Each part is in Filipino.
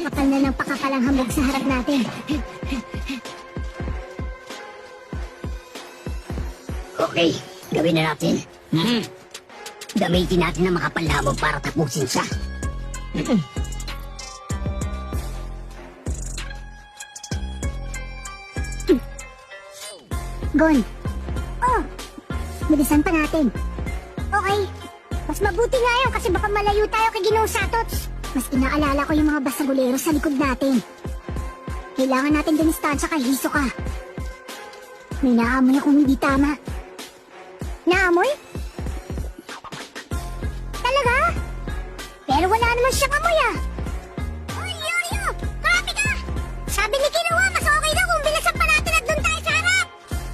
Pakapal na ng pakapalang hamog sa harap natin. Okay, gawin na natin. Gamitin natin ang makapal na hamog para tapusin siya. Gon. Oh, bilisan pa natin. Okay, mas mabuti nga yun kasi baka malayo tayo kay Ginoong Satots. Mas inaalala ko yung mga basagulero sa likod natin. Kailangan natin dumistansya kay Hisoka. May naamoy akong hindi tama. Naamoy? Talaga? Pero wala naman siyang amoy ah. Uy, Yorio! Marami ka! Sabi ni Kinoa, mas okay daw kung bilasan pa natin at doon tayo sa harap.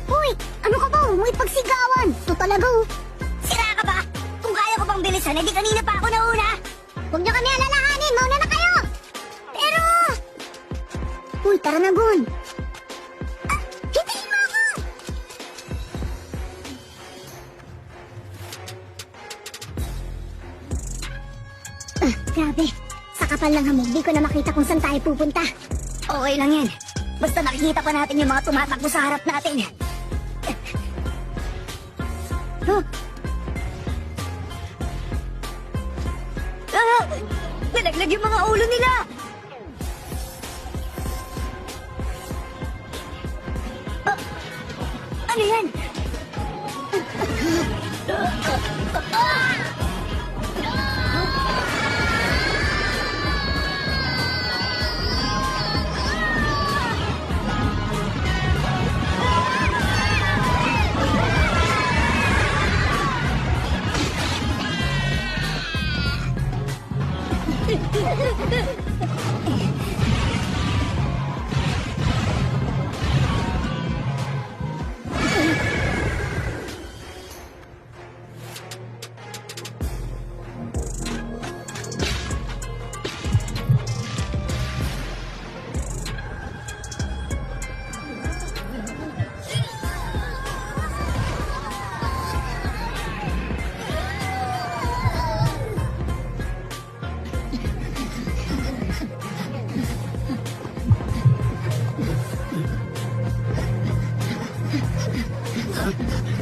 Uy, ano ka ba? Huwag pagsigawan. Ito talaga oh. Sira ka ba? Kung kaya ko pang bilisan, edi kanina pa ako nauna. Huwag niyo kami alalahanin. Mauna na kayo. Pero... Uy, tara na, Gon. Hintayin mo ako! Grabe. Sa kapal ng hamog, di ko na makita kung saan tayo pupunta. Okay lang yan. Basta nakikita pa natin yung mga tumatakbo sa harap natin. Huh? Ah! Nalaglag yung mga ulo nila! Ah! Ano yan?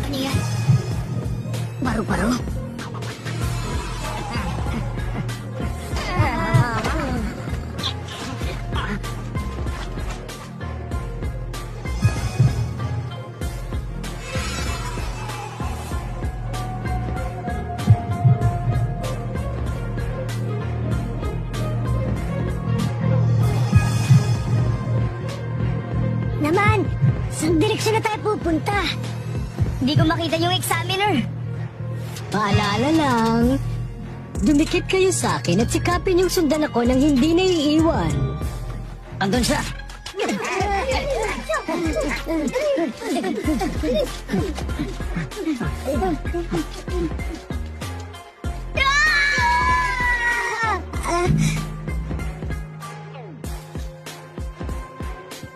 Ano yan? Paru-paro? Naman, saan direksyon na tayo pupunta? Hindi ko makita yung examiner. Paalala lang, dumikit kayo sa akin at sikapin yung sundan ako nang hindi naiiwan. Andun siya.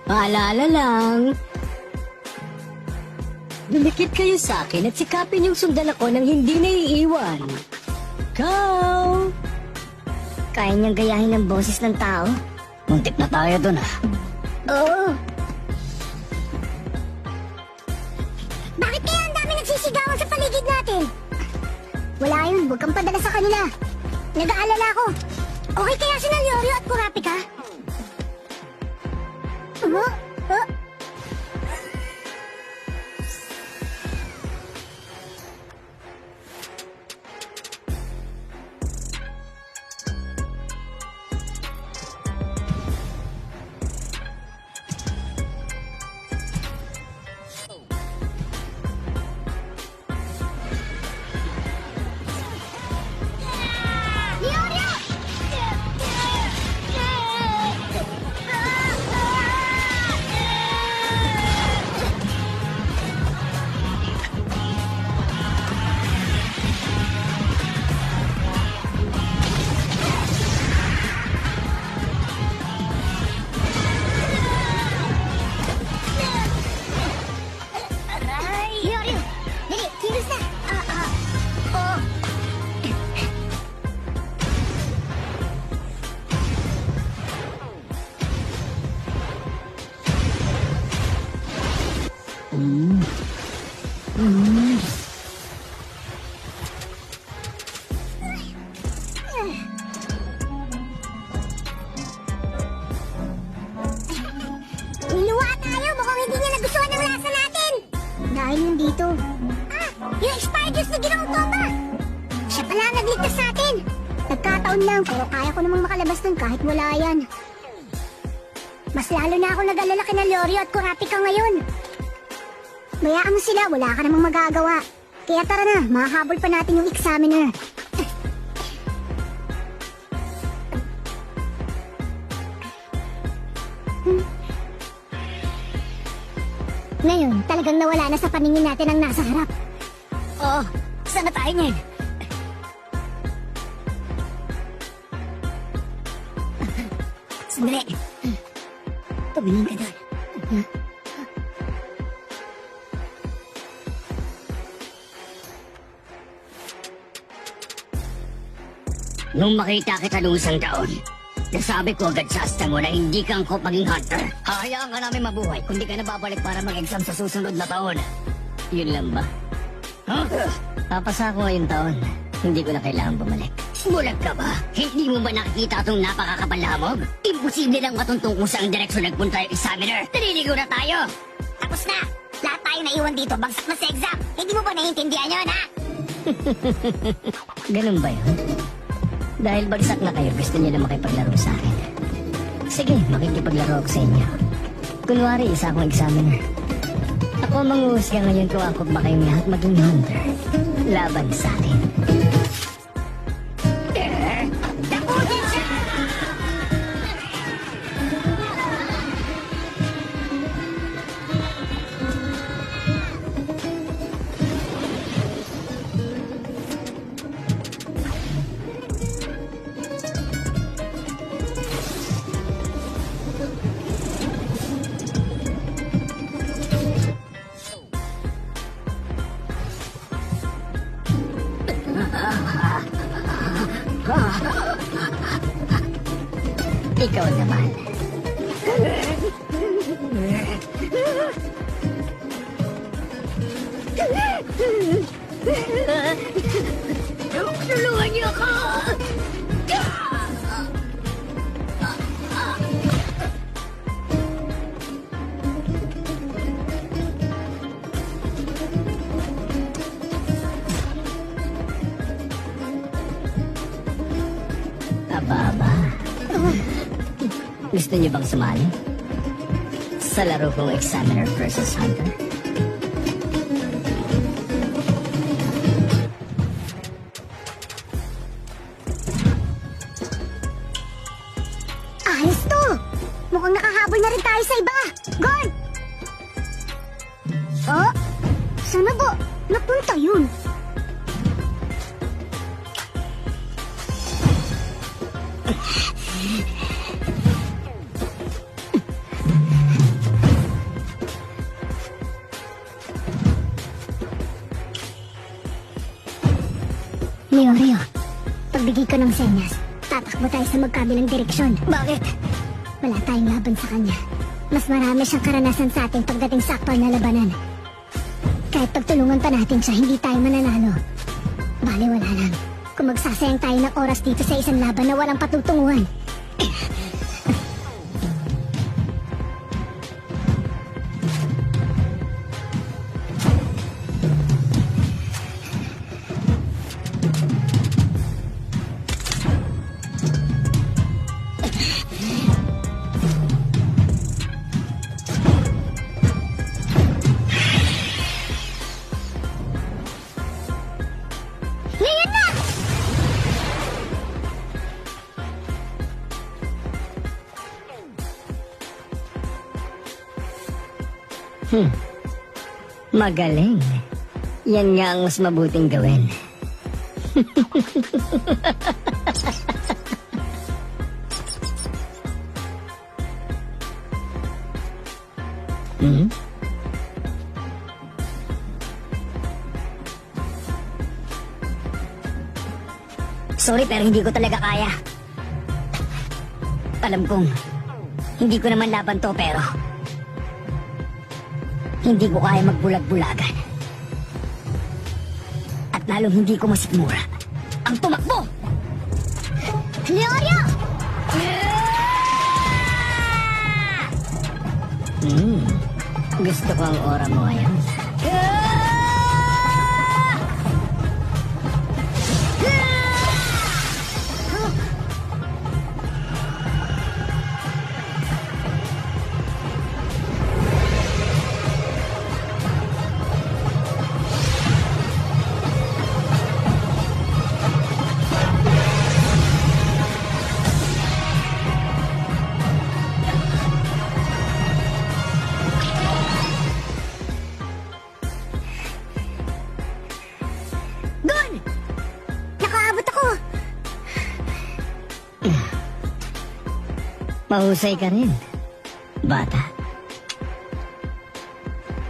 Paalala lang, dumikit kayo sa akin at sikapin yung sundan ako nang hindi naiiwan. Ikaw! Kaya niyang gayahin ng boses ng tao? Muntik na tayo dun ah. Oo. Bakit kaya ang dami nagsisigawan sa paligid natin? Wala yun, huwag kang padala sa kanila. Nag-aalala ako. Okay kaya sila Yorio at Kurapika? Huh? Yorio! Niluwa tayo, mukhang hindi niya nagustuhan ng lasa natin. Dahil yun dito. Yung expired juice na ginawang tomba. Siya pala ang nagligtas sa atin. Nagkataon lang, pero kaya ko namang makalabas nun kahit wala yan. Mas lalo na ako nag-alala kina Lorio at Kurapika ngayon. Bayaan mo sila, wala ka namang magagawa. Kaya tara na, mahahabol pa natin yung examiner. Ngayon, talagang nawala na sa paningin natin ang nasa harap. Oo, saan na tayo ngayon? Sandali. Tumingin ka doon. Nung makita kita noong isang taon, nasabi ko agad sa asta mo na hindi ka angkop maging hunter. Hahayaan ka namin mabuhay kung di ka na babalik para mag-exam sa susunod na taon. Yun lang ba? Huh? Papasa ko ngayong taon. Hindi ko na kailangan bumalik. Bulag ka ba? Hindi mo ba nakikita itong napakakapal na hamog? Imposible lang matuntong kung saan direksyon nagpunta yung examiner. Naliligo na tayo! Tapos na! Lahat tayo naiwan dito, bagsak na sa exam! Hindi mo ba naiintindihan yun, ha? Ganun ba yun? Dahil bagsak na kayo, gusto niyo na makipaglaro sa akin. Sige, makikipaglaro ako sa inyo. Kunwari, isa akong examiner. Ako ang manguhusga ngayon kung angkop ba kayong lahat maging hunter. Laban sa akin. Tapusin siya! Ikaw naman. Tulungan niyo ako! Aba. Gusto niyo bang sumali? Sa laro kong Examiner versus Hunter? Ayos to! Mukhang nakahabol na rin tayo sa iba! Gon! Oh? Sana ba? Napunta yun? Rio, pagbigay ko ng senyas, tatakbo tayo sa magkabilang direksyon. Bakit? Wala tayong laban sa kanya. Mas marami siyang karanasan sa atin pagdating sa aktual na labanan. Kahit pagtulungan pa natin siya, hindi tayo mananalo. Bale, wala lang. Kung magsasayang tayo ng oras dito sa isang laban na walang patutunguhan. Ngayon na! Magaling. Yan nga ang mas mabuting gawin. Hmm? Sorry pero hindi ko talaga kaya. Alam kong hindi ko naman laban to pero Hindi ko kaya magbulag-bulagan. At lalong hindi ko masikmura ang tumakbo! Leorio! Gusto ko ang aura mo ngayon. Gon! Nakaabot ako! Mahusay ka rin, bata.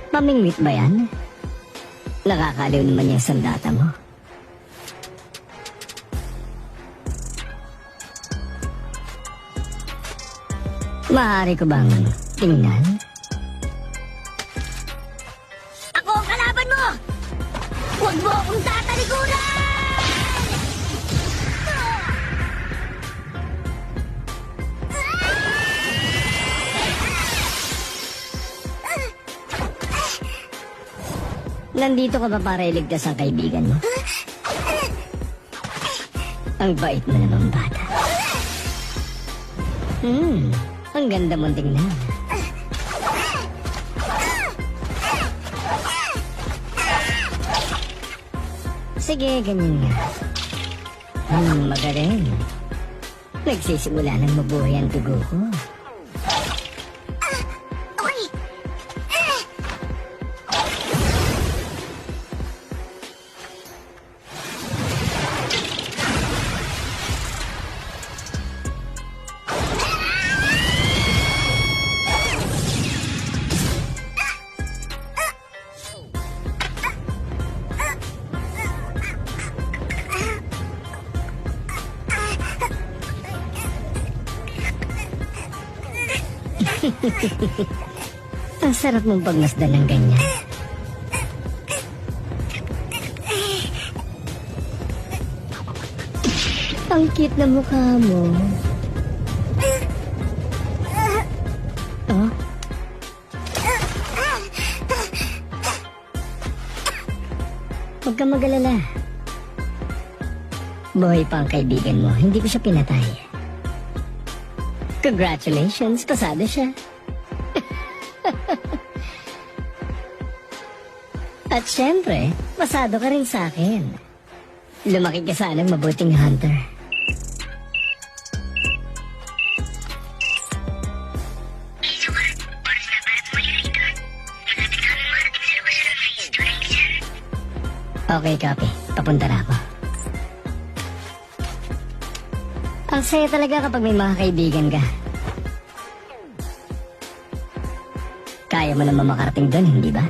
Mamingwit ba yan? Nakakaliw naman yung sandata mo. Maaari ko bang tingnan? Ako ang kalaban mo! Huwag mo akong tatalikuran! Nandito ka ba para iligtas ang kaibigan mo? Ang bait mo naman, bata. Ang ganda mong tingnan. Sige, ganyan nga. Magaling. Nagsisimula ng mabuhay ang dugo ko. Okay! Ang sarap mong pagmasdan ng ganyan. Ang cute na mukha mo. Oh? Huwag kang mag-alala. Buhay pa ang kaibigan mo. Hindi ko siya pinatay. Congratulations, pasado siya. At syempre, pasado ka rin sa akin. Lumaki ka sanang mabuting hunter. Okay, copy. Papunta na ako. Ang saya talaga kapag may mga kaibigan ka. Kaya mo naman makarating doon, hindi ba?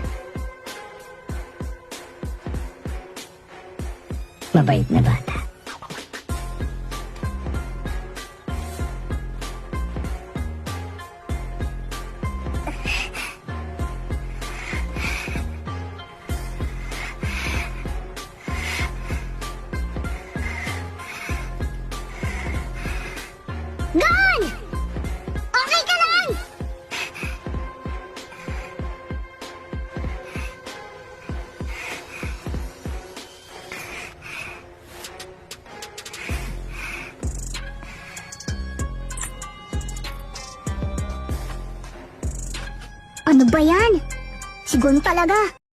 Mabait na bata. Gon! Okay ka lang! Ano ba yan? Si Gon talaga.